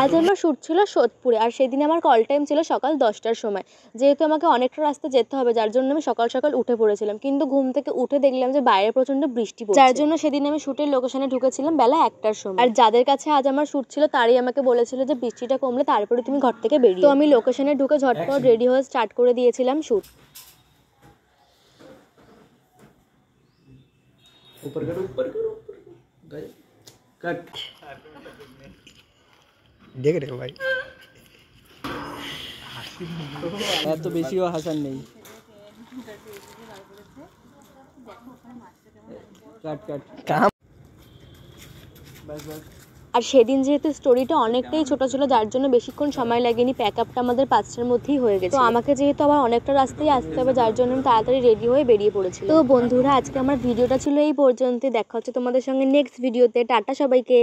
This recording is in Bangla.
আজ আমার শ্যুট ছিল সোদপুরে, আর সেদিন আমার কল টাইম ছিল সকাল 10টার সময়। যেহেতু আমাকে অনেকটা রাস্তা যেতে হবে, যার জন্য আমি সকাল সকাল উঠে পড়েছিলাম, কিন্তু ঘুম থেকে উঠে দেখলাম যে বাইরে প্রচণ্ড বৃষ্টি পড়ছে, যার জন্য সেদিন আমি শ্যুটের লোকেশনে ঢুকেছিলাম বেলা 1টার সময়। আর যাদের কাছে আজ আমার শ্যুট ছিল তারাই আমাকে বলেছিল যে বৃষ্টিটা কমলে তারপরে তুমি ঘর থেকে বেরিয়ে। তো আমি লোকেশনে ঢুকে ঝটপট রেডি হয়ে স্টার্ট করে দিয়েছিলাম শ্যুট। ऊपर करो ऊपर करो कट देख रहे हो भाई এত বেশিও হাসান নেই কাট কাট काम বাস বাস আর সেদিন যেহেতু স্টোরিটা অনেকটাই ছোট ছিল, যার জন্য বেশিক্ষণ সময় লাগেনি, প্যাক আপটা আমাদের 5টার মধ্যেই হয়ে গেছে। তো আমাকে যেহেতু আবার অনেকটা রাস্তায় আসতে হবে, যার জন্য আমি তাড়াতাড়ি রেডি হয়ে বেরিয়ে পড়েছিলাম। তো বন্ধুরা, আজকে আমার ভিডিওটা ছিল এই পর্যন্ত। দেখা হচ্ছে তোমাদের সঙ্গে নেক্সট ভিডিওতে। টাটা সবাইকে।